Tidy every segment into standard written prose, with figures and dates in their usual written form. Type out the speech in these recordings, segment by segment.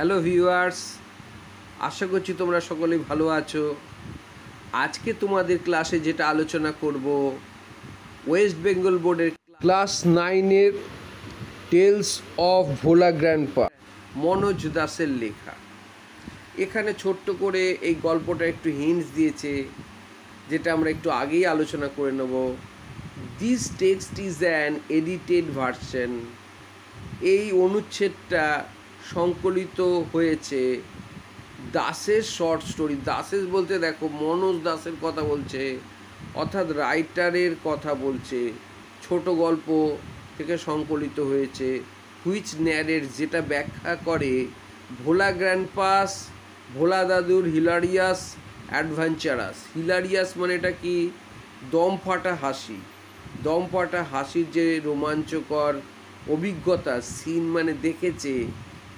Hello viewers, আশা করছি তোমরা সকলেই ভালো আছো। আজকে তোমাদের ক্লাসে যেটা আলোচনা করব, ওয়েস্ট বেঙ্গল বোর্ডের ক্লাস 9-এর tales of Bhola grandpa, Manoj দাসের লেখা। এখানে ছোট্ট করে এই গল্পটা একটু হিন্টস দিয়েছে, যেটা আমরা একটু আগেই আলোচনা করে নেব। This text is an edited version. এই অনুচ্ছেদটা সংকলিত হয়েছে দাসের শর্ট স্টোরি। দাসের বলতে দেখো মনোজ দাসের কথা বলছে, অর্থাৎ রাইটারের কথা বলছে। ছোট গল্প থেকে সংকলিত হয়েছে। হুইচ ন্যারেট, যেটা ব্যাখ্যা করে ভোলা গ্র্যান্ডপাস, ভোলা দাদুর হিলারিয়াস অ্যাডভেঞ্চারাস। হিলারিয়াস মানে এটা কি? দম ফাটা হাসি। দম ফাটা হাসির যে রোমাঞ্চকর অভিজ্ঞতা, সিন মানে দেখেছে,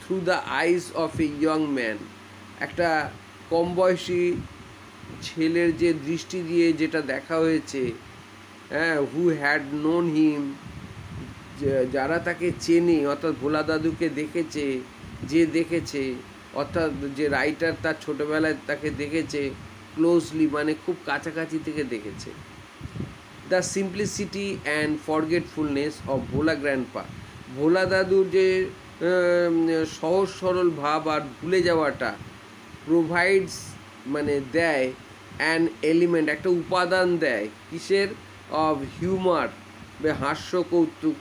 through the eyes of a young man, একটা কম বয়সী ছেলের যে দৃষ্টি দিয়ে যেটা দেখা হয়েছে, হ্যাঁ, হু হ্যাড নোন হিম, যারা তাকে চেনে, অর্থাৎ ভোলা দাদুকে দেখেছে, যে দেখেছে, অর্থাৎ যে রাইটার তার ছোটোবেলায় তাকে দেখেছে ক্লোজলি, মানে খুব কাছাকাছি থেকে দেখেছে। The simplicity and forgetfulness of Bhola grandpa, Bhola দাদুর যে সহজ সরল ভাব আর ভুলে যাওয়াটা, প্রোভাইডস মানে দেয়, অ্যান এলিমেন্ট একটা উপাদান দেয়, কিসের? অফ হিউমার, হাস্য কৌতুক,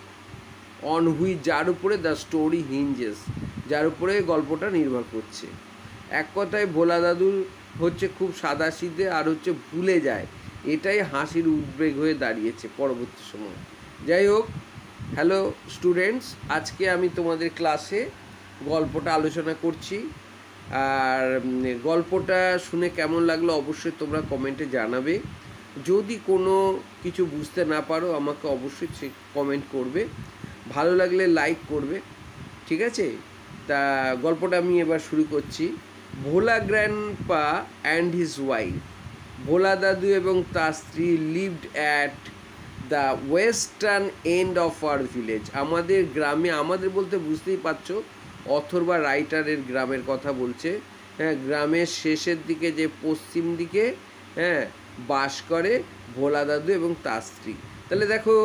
অন হুইচ, যার উপরে দ্য স্টোরি হিঞ্জেস, যার উপরে গল্পটা নির্ভর করছে। এক কথায় ভোলা দাদুর হচ্ছে খুব সাদাসিধে আর হচ্ছে ভুলে যায়, এটাই হাসির উদ্বেগ হয়ে দাঁড়িয়েছে পরবর্তী সময়। যাই হোক, হ্যালো স্টুডেন্টস, আজকে আমি তোমাদের ক্লাসে গল্পটা আলোচনা করছি। আর গল্পটা শুনে কেমন লাগলো অবশ্যই তোমরা কমেন্টে জানাবে। যদি কোনো কিছু বুঝতে না পারো আমাকে অবশ্যই কমেন্ট করবে, ভালো লাগলে লাইক করবে, ঠিক আছে? তা গল্পটা আমি এবার শুরু করছি। ভোলা গ্র্যান্ডপা অ্যান্ড হিজ ওয়াইফ, ভোলা দাদু এবং তার স্ত্রী lived at the western end of our village. আমাদের গ্রামে, আমাদের বলতে বুঝতেই পারছো অথর বা রাইটারের গ্রামের কথা বলছে। হ্যাঁ, গ্রামের শেষের দিকে, যে পশ্চিম দিকে, হ্যাঁ, বাস করে ভোলা দাদু এবং তার স্ত্রী। তাহলে দেখো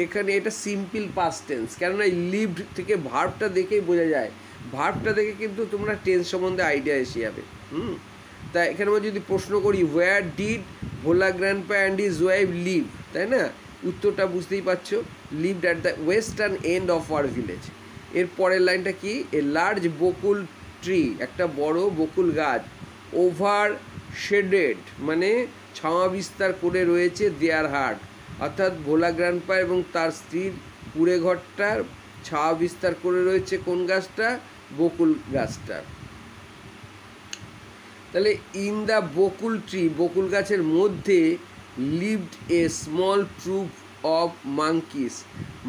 এখানে এটা সিম্পল পাস্ট টেন্স, কেননা এই লিভড থেকে ভার্বটা দেখেই বোঝা যায়। ভার্বটা দেখে কিন্তু তোমরা টেন্স সম্বন্ধে আইডিয়া এসে যাবে। তা এখানে আমরা যদি প্রশ্ন করি, where did Bhola grandpa and his wife live, তাই না? উত্তরটা বুঝতেই পারছো, lived at the western end of our village. এর পরের লাইনটা কি? এ লার্জ বকুল ট্রি, একটা বড় বকুল গাছ, ওভার শেডেড মানে ছায়া বিস্তার করে রয়েছে, দেয়ার হার্ট, অর্থাৎ ভোলা গ্র্যান্ডপা এবং তার স্ত্রীর কুড়ে ঘরটার ছায়া বিস্তার করে রয়েছে কোন গাছটা? বকুল গাছটা। তাহলে ইন দ্য বকুল ট্রি, বকুল গাছের মধ্যে, lived a small troop of monkeys,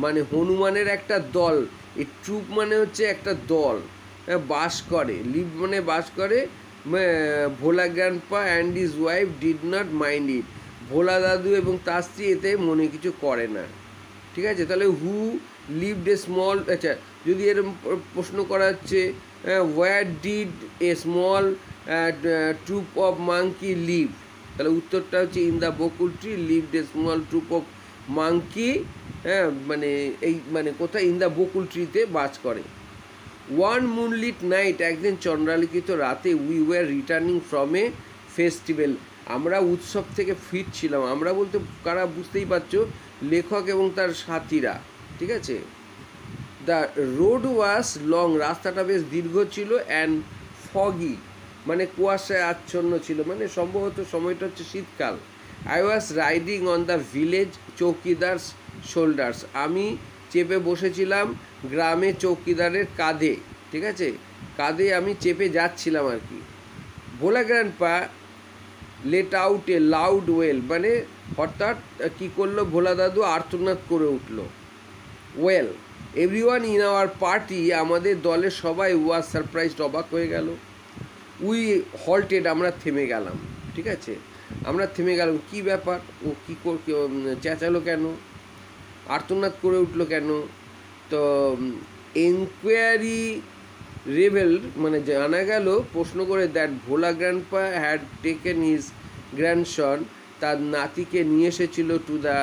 মানে হনুমানের একটা দল। এই ট্রুপ মানে হচ্ছে একটা দল, বাস করে। লিভ মানে বাস করে। Bhola grandpa and his wife did not mind it, Bhola দাদু এবং তার স্ত্রী এতে মনে কিছু করে না, ঠিক আছে? তাহলে হু লিভড এ স্মল, আচ্ছা, যদি এরকম প্রশ্ন করা হচ্ছে where did a small troop of monkey live, তাহলে উত্তরটা হচ্ছে in the bakul tree lived a small troop of monkey, হ্যাঁ, মানে এই মানে কোথায়? ইন দ্য বকুল ট্রিতে বাস করে। ওয়ান মুনলিট নাইট, একদিন চন্দ্রালিখিত রাতে, we were returning from a festival, আমরা উৎসব থেকে ফিরছিলাম। আমরা বলতে কারা? বুঝতেই পারছো, লেখক এবং তার সাথীরা, ঠিক আছে? দ্য রোড ওয়াজ লং, রাস্তাটা বেশ দীর্ঘ ছিল, অ্যান্ড ফগি মানে কুয়াশায় আচ্ছন্ন ছিল, মানে সম্ভবত সময়টা হচ্ছে শীতকাল। I was riding on the village chowkidar's shoulders, আমি চেপে বসেছিলাম গ্রামে চৌকিদারের কাঁধে, ঠিক আছে? কাঁধে আমি চেপে যাচ্ছিলাম আর কি। Bhola grandpa let out a loud wail, মানে অর্থাৎ কী করলো? ভোলা দাদু আর্তনাদ করে উঠল। Well, everyone in our party, আমাদের দলের সবাই ওয়াজ সারপ্রাইজড, অবাক হয়ে গেল। উই হল্টেড, আমরা থেমে গেলাম, ঠিক আছে? আমরা থেমে গেলাম, কী ব্যাপার? ও কী চেঁচালো কেন? আর্তনাদ করে উঠলো কেন? তো এনকোয়ারি রেভেল মানে জানা গেল প্রশ্ন করে that Bhola grandpa had taken his grandson, তার নাতিকে নিয়ে এসেছিল টু দ্য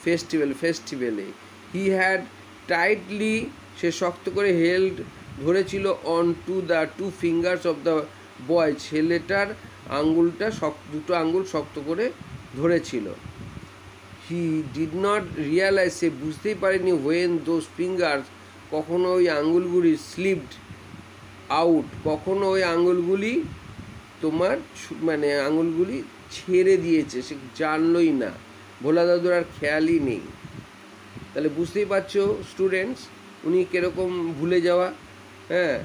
ফেস্টিভ্যালে। হি হ্যাড টাইটলি, সে শক্ত করে হেল্ড ধরেছিল on to the two fingers of the boy, ছেলেটার আঙ্গুলটা দুটো আঙ্গুল শক্ত করে ধরেছিল। হি ডিড নট রিয়ালাইজ, সে বুঝতেই পারেনি হোয়েন দোজ ফিঙ্গার্স, কখনো ওই আঙ্গুলগুলি স্লিপড আউট, কখনো ওই আঙ্গুলগুলি তোমার মানে আঙুলগুলি ছেড়ে দিয়েছে, সে জানলই না, ভোলা দাদুর আর খেয়ালই নেই। তাহলে বুঝতেই পারছো স্টুডেন্টস উনি কীরকম ভুলে যাওয়া। হ্যাঁ,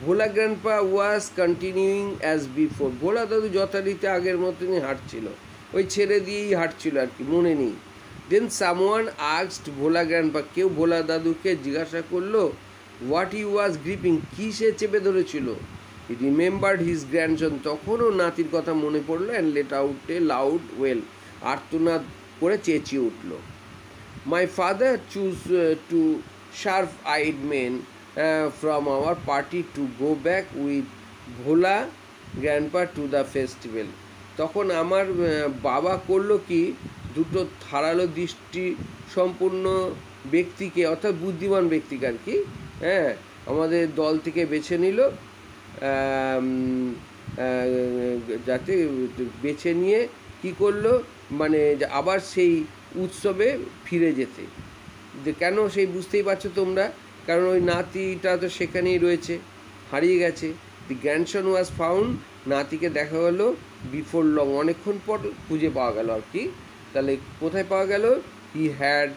Bhola grandpa was continuing as before, Bhola দাদু যথারীতি আগের মতনই হাঁটছিল, ওই ছেড়ে দিয়েই হাঁটছিল আর কি, মনে নেই। দেন সামওয়ান আস্কড ভোলা গ্র্যান্ডপা, কেউ ভোলা দাদুকে জিজ্ঞাসা করলো হোয়াট হি ওয়াজ গ্রিপিং, কী সে চেপে ধরেছিল। হি রিমেম্বার্ড হিজ গ্র্যান্ডসন, তখনও নাতির কথা মনে পড়লো, and let out a loud wail, আর্তনাদ করে চেঁচিয়ে উঠল। My father choose two sharp eyed men from our party to go back with Bhola grandpa to the festival. তখন আমার বাবা করলো কি, দুটো ধারালো দৃষ্টি সম্পূর্ণ ব্যক্তিকে, অর্থাৎ বুদ্ধিমান ব্যক্তিকে আর কি, হ্যাঁ, আমাদের দল থেকে বেছে নিল, যাতে বেছে নিয়ে কি করলো, মানে আবার সেই উৎসবে ফিরে যেতে। কেন সেই বুঝতেই পারছো তোমরা, কারণ ওই নাতিটা তো সেখানেই রয়েছে, হারিয়ে গেছে। দি গ্র্যান্ডসন ওয়াজ ফাউন্ড, নাতিকে দেখা হলো বিফোর লং, অনেকক্ষণ পর খুঁজে পাওয়া গেল আর কি। তাহলে কোথায় পাওয়া গেল, he had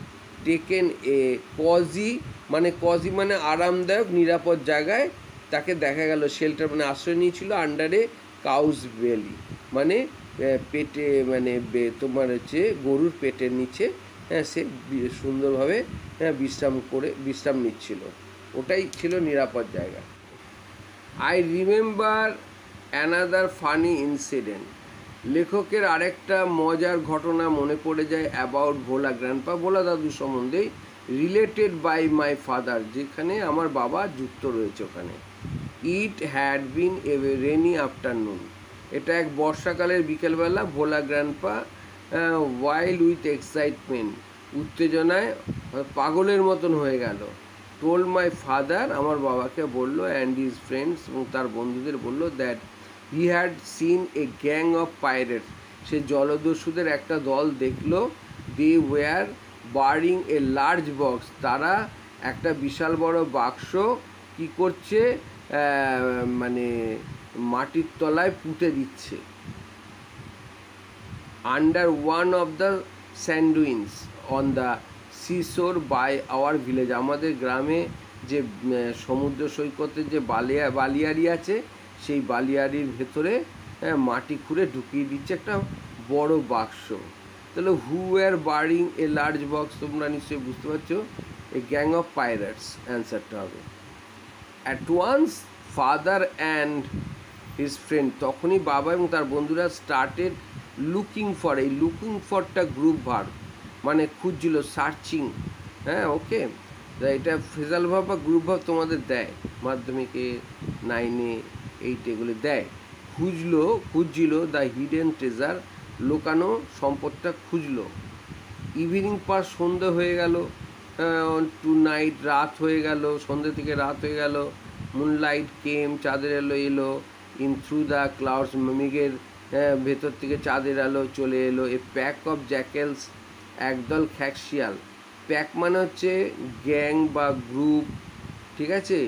taken A cosy, মানে কজি মানে আরামদায়ক নিরাপদ জায়গায় তাকে দেখা গেল, শেল্টার মানে আশ্রয় নিয়েছিল, আন্ডারে কাউজ বেলি, মানে পেটে মানে তোমার হচ্ছে গরুর পেটের নিচে, হ্যাঁ, সে সুন্দরভাবে বিশ্রাম নিচ্ছিল, ওটাই ছিল নিরাপদ জায়গা। I remember another funny incident, লেখকের আরেকটা মজার ঘটনা মনে পড়ে যায় অ্যাবাউট ভোলা গ্র্যান্ডপা, ভোলা দাদু সম্বন্ধে, রিলেটেড বাই মাই ফাদার, যেখানে আমার বাবা যুক্ত রয়েছে ওখানে। It had been a rainy afternoon, এটা এক বর্ষাকালের বিকেলবেলা। Bhola grandpa wild with excitement, উত্তেজনায় পাগলের মতন হয়ে গেল। টোল্ড মাই ফাদার, আমার বাবাকে বললো, অ্যান্ড হিজ ফ্রেন্ডস, এবং তার বন্ধুদের বললো, that he had seen a gang of pirates, সে জলদস্যুদের একটা দল দেখলো। They were bearing a large box, তারা একটা বিশাল বড় বাক্স কি করছে, মানে মাটির তলায় পুঁতে দিচ্ছে। Under one of the sand dunes on the seashore by our village, আমাদের গ্রামে যে সমুদ্র সৈকতের যে বালিয়াড়ি আছে, সেই বালিয়াড়ির ভেতরে মাটি খুঁড়ে ঢুকিয়ে দিচ্ছে একটা বড় বাক্স। তাহলে হু আর বারিং এ লার্জ বক্স, তোমরা নিশ্চয়ই বুঝতে পারছো, এ গ্যাং অফ পাইরেটস অ্যান্সারটা হবে। At once father and his friend, তখনই বাবা এবং তার বন্ধুরা স্টার্টেড লুকিং ফর, এই লুকিং ফরটা গ্রুপ ভার্ব, মানে খুঁজছিল, সার্চিং, হ্যাঁ, ওকে। এটা ফ্রেজাল ভাব বা গ্রুপ ভাব তোমাদের দেয় মাধ্যমিকে 9, 8 এগুলো দেয়। খুঁজছিল দ্য হিডেন ট্রেজার, লোকানো সম্পদটা খুঁজলো। ইভিনিং পাস, সন্ধে হয়ে গেল, টু নাইট, রাত হয়ে গেল, সন্ধ্যে থেকে রাত হয়ে গেল। মুনলাইট কেম, চাঁদের এলো ইন থ্রু দ্য ক্লাউডস, মেঘের ভেতর থেকে চাঁদের আলো চলে এলো। এ প্যাক অফ জ্যাকেলস, একদল খ্যাকশিয়াল, প্যাক মানে হচ্ছে গ্যাং বা গ্রুপ, ঠিক আছে,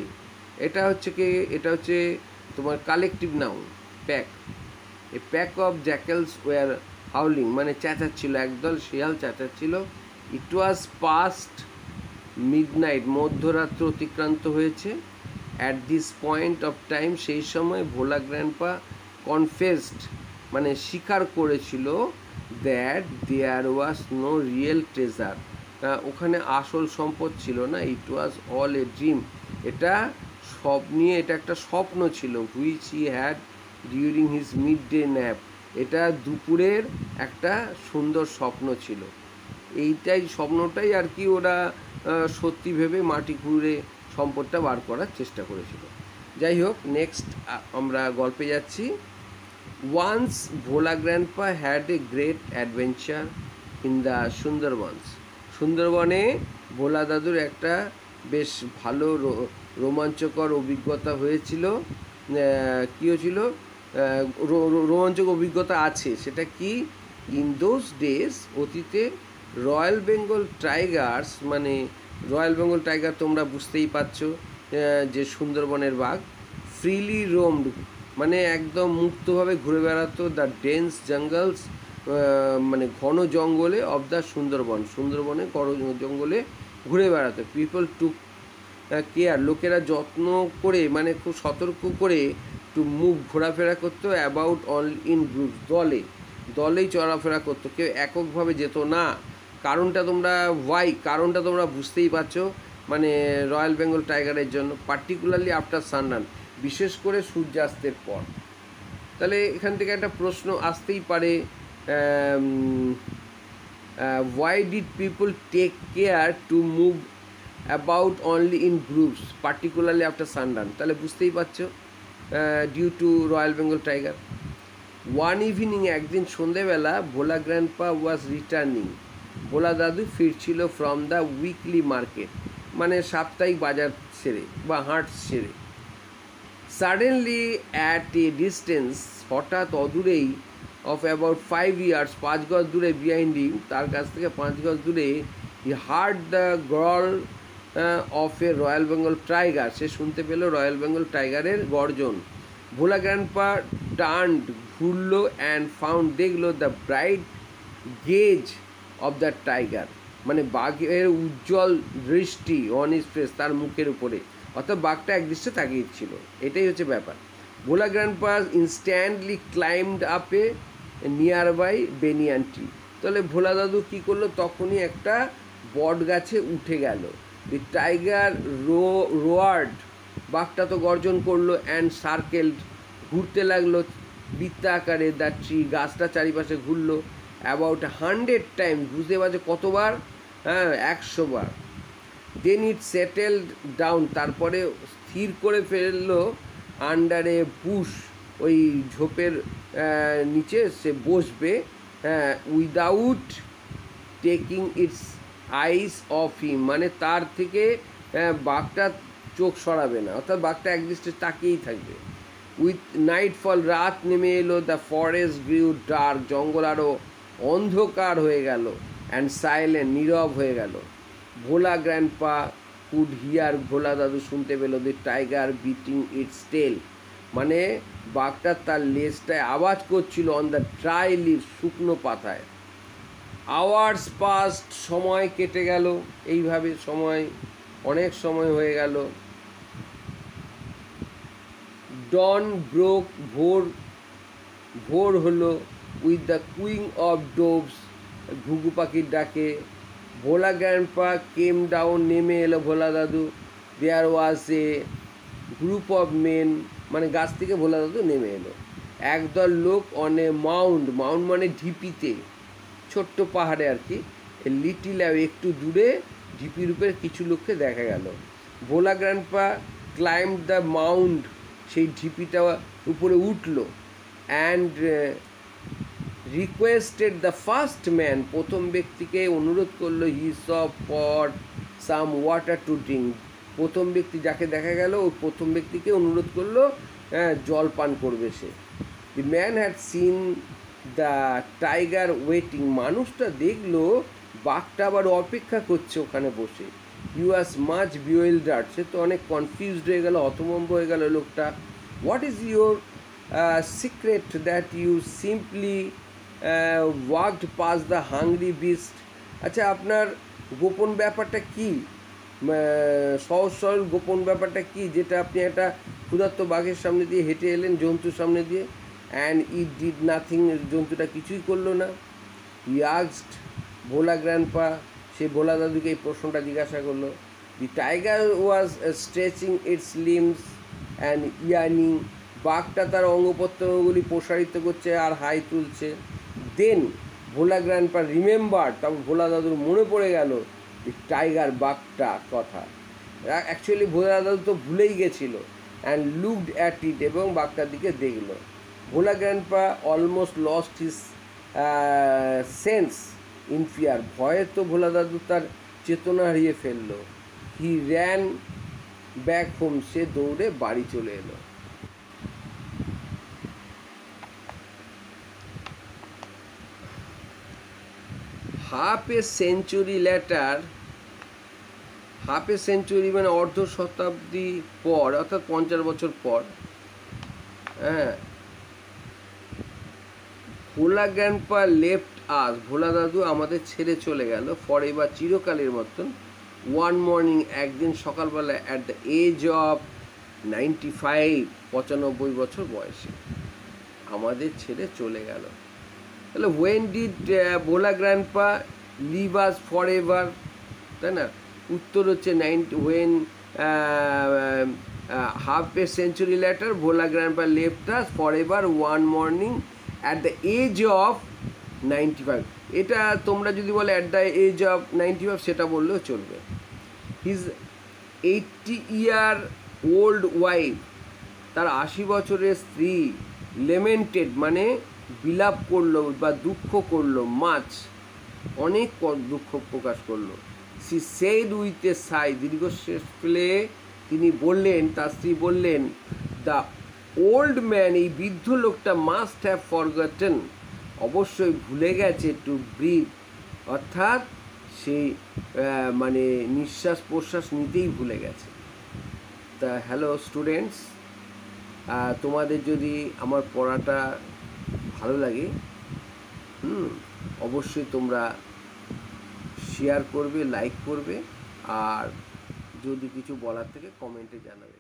এটা হচ্ছে তোমার collective noun pack. A pack of jackals were howling, মানে চেঁচাচ্ছিল, একদল শিয়াল চেঁচাচ্ছিল। ইট ওয়াজ পাস্ট মিডনাইট, মধ্যরাত্র অতিক্রান্ত হয়েছে। At this point of time, সেই সময় ভোলা গ্র্যান্ডপা কনফেসড, মানে স্বীকার করেছিল, that there was no real treasure, ওখানে আসল সম্পদ ছিল না। ইট ওয়াজ অল এ ড্রিম, এটা একটা স্বপ্ন ছিল। Which he had during his mid day nap, এটা দুপুরের একটা সুন্দর স্বপ্ন ছিল। স্বপ্নটাই আর কি ওরা সত্যি ভেবে মাটি খুঁড়ে সম্পদটা বার করার চেষ্টা করেছিল। যাই হোক, নেক্সট আমরা গল্পে যাচ্ছি। Once Bhola grandpa had a great adventure in the Sundarbans. সুন্দরবনে ভোলা দাদুর একটা বেশ ভালো রোমাঞ্চকর অভিজ্ঞতা হয়েছিল। কী হয়েছিল? রোমাঞ্চক অভিজ্ঞতা আছে। সেটা কি? ইন দোজ ডেজ, অতীতে, রয়্যাল বেঙ্গল টাইগার্স, মানে রয়্যাল বেঙ্গল টাইগার তোমরা বুঝতেই পারছো যে সুন্দরবনের বাঘ, ফ্রিলি রোমড, মানে একদম মুক্তভাবে ঘুরে বেড়াতো দ্য ডেন্স জঙ্গলস, মানে ঘন জঙ্গলে অফ দ্য সুন্দরবন, সুন্দরবনে ঘন জঙ্গলে ঘুরে বেড়াতো। পিপল টু কেয়ার, লোকেরা যত্ন করে, মানে খুব সতর্ক করে টু মুভ, ঘোরাফেরা করতো, অ্যাবাউট অল ইন গ্রুপ, দলে দলেই চলাফেরা করতো, কেউ এককভাবে যেত না। কারণটা তোমরা বুঝতেই পারছো, মানে রয়্যাল বেঙ্গল টাইগারের জন্য, পার্টিকুলারলি আফটার সানরান, বিশেষ করে সূর্যাস্তের পর। তাহলে এখান থেকে একটা প্রশ্ন আসতেই পারে, why did people take care to move about only in groups particularly after sundown? তাহলে বুঝতেই পারছো, due to royal Bengal tiger. One evening, একদিন সন্ধেবেলা, ভোলা গ্র্যান্ডপা ওয়াজ রিটার্নিং, ভোলা দাদু ফিরছিল ফ্রম দ্য উইকলি মার্কেট, মানে সাপ্তাহিক বাজার সেরে বা হাট সেরে। সাডেনলি অ্যাট এ ডিস্টেন্স, হঠাৎ অদূরেই, অফ অ্যাবাউট 5 ইয়ার্স, 5 গজ দূরে, বিহাইন্ড হিম, তার কাছ থেকে 5 গজ দূরে, he heard the growl of a royal Bengal tiger, সে শুনতে পেল রয়্যাল বেঙ্গল টাইগারের গর্জন। ভোলা গ্র্যান্ডপা টার্নড, ঘুরলো, অ্যান্ড ফাউন্ড, দেখলো the bright gaze of the tiger, মানে বাঘের উজ্জ্বল দৃষ্টি, অন হিজ ফেস, তার মুখের উপরে, অর্থাৎ বাঘটা একদৃষ্টে তাকিয়েছিল, এটাই হচ্ছে ব্যাপার। Bhola grandpa instantly climbed up a nearby banyan tree, তাহলে ভোলা দাদু কী করলো? তখনই একটা বট গাছে উঠে গেল। দি টাইগার রোয়ার্ড, বাঘটা তো গর্জন করলো, অ্যান্ড সার্কেলড, ঘুরতে লাগলো বৃত্তা আকারে, দ্য ট্রি, গাছটা চারিপাশে ঘুরলো, অ্যাবাউট 100 টাইমস, বুঝতে পারছে কতবার? 100 বার। দেন ইট সেটেলড ডাউন, তারপরে স্থির করে ফেললো, আন্ডার এ বুশ, ওই ঝোপের নিচে সে বসবে, without taking it's eyes of him, মানে তার থেকে বাঘটা চোখ সরাবে না, অর্থাৎ বাঘটা একদৃষ্টে তাকিয়েই থাকবে। উইথ নাইটফল, রাত নেমে এলো, দ্য ফরেস্ট গ্রিউ ডার্ক, জঙ্গল আরও অন্ধকার হয়ে গেল, অ্যান্ড সাইলেন্ট, নীরব হয়ে গেল। ভোলা গ্র্যান্ডপা কুড হিয়ার, ভোলা দাদু শুনতে পেল, দি টাইগার বিটিং ইটস টেল, মানে বাঘটা তার লেজটায় আওয়াজ করছিল, অন দ্য ড্রাই লিভ, শুকনো পাতায়। আওয়ার্স পাস্ট, সময় কেটে গেল, এইভাবে অনেক সময় হয়ে গেল। ডন ব্রোক, ভোর হলো, উইথ দ্য কুইং অফ ডোভস, ঘুঘু পাখির ডাকে। ভোলা গ্র্যান্ডপা কেম ডাউন, নেমে এলো ভোলা দাদু। দেয়ার ওয়াজ এ গ্রুপ অফ মেন, মানে গাছ থেকে ভোলা দাদু নেমে এলো। একদল লোক অন এ মাউন্ড মানে ঢিপিতে, ছোট্ট পাহাড়ে আর কি, লিটিল, একটু দূরে ঢিপির উপরে কিছু লোককে দেখা গেল। Bhola grandpa climb the mound, সেই ঢিপিটা উপরে উঠলো, and requested the first man, প্রথম ব্যক্তিকে অনুরোধ করলো, he saw for some water to drink, প্রথম ব্যক্তি যাকে দেখা গেল ওই প্রথম ব্যক্তিকে অনুরোধ করলো জল পান করবে সে। The man had seen the tiger waiting, মানুষটা দেখলো বাঘটা আবার অপেক্ষা করছে ওখানে বসে। হি ওয়াজ মাচ বিওয়েল্ডার্ড, সে তো অনেক কনফিউজড হয়ে গেল, হতভম্ব হয়ে গেল লোকটা। What is your secret that you simply walked past the hungry beast, আচ্ছা আপনার গোপন ব্যাপারটা কী, সহজ সরল গোপন ব্যাপারটা কী, যেটা আপনি একটা ক্ষুধার্ত বাঘের সামনে দিয়ে হেঁটে এলেন, জন্তুর সামনে দিয়ে, অ্যান্ড ইট ডিড নাথিং, জন্তুটা কিছুই করলো না। হি আস্কড ভোলা গ্র্যান্ডপা, সে ভোলা দাদুকে এই প্রশ্নটা জিজ্ঞাসা করলো। The tiger was stretching its limbs and ইয়ার্নিং, বাঘটা তার অঙ্গ প্রত্যঙ্গগুলি প্রসারিত করছে আর হাই তুলছে। দেন ভোলা গ্র্যান্ডপা রিমেম্বার, তারপর ভোলা দাদুর মনে পড়ে গেল টাইগার, বাঘটা কথা। অ্যাকচুয়ালি ভোলা দাদু তো ভুলেই গেছিলো অ্যান্ড লুকড অ্যাট ইট, এবং বাঘটার দিকে দেখলো। Bhola grandpa almost lost his sense in fear, ভয়ে তো ভোলা দাদু তার চেতনা হারিয়ে ফেললো। হি র্যান ব্যাক হোম, সে দৌড়ে বাড়ি চলে এলো। Half a century later, half a century মানে অর্ধ শতাব্দী পর, অর্থাৎ 50 বছর পর, হ্যাঁ, ভোলা গ্র্যান্ডপা লেফট আস, ভোলা দাদু আমাদের ছেড়ে চলে গেল, ফর এবার চিরকালের মতন। ওয়ান মর্নিং, একদিন সকালবেলা, অ্যাট দ্য এজ অফ 95, 95 বছর বয়সে আমাদের ছেড়ে চলে গেল। তাহলে when did Bhola grandpa leave us forever, তাই না? উত্তর হচ্ছে when half a century later Bhola grandpa left us forever one morning at the age of 95। এটা তোমরা যদি বলে অ্যাট দ্য এজ অফ 95 সেটা বললেও চলবে। হিজ 80 ইয়ার ওল্ড ওয়াইফ, তার 80 বছরের স্ত্রী, লেমেন্টেড মানে বিলাপ করলো বা দুঃখ করলো, মাছ অনেক দুঃখ প্রকাশ করলো। সি সেড উইথ এ সাই, দীর্ঘশ্বাস ফেলে তিনি বললেন, তার স্ত্রী বললেন, দ্য ওল্ড ম্যান, এই বৃদ্ধ লোকটা মাস্ট হ্যাভ ফরগটেন, অবশ্যই ভুলে গেছে টু ব্রিথ, অর্থাৎ সেই মানে নিঃশ্বাস প্রশ্বাস নিতেই ভুলে গেছে। তা হ্যালো স্টুডেন্টস, তোমাদের যদি আমার পড়াটা ভালো লাগে, অবশ্যই তোমরা শেয়ার করবে, লাইক করবে, আর যদি কিছু বলার থেকে কমেন্টে জানাবে।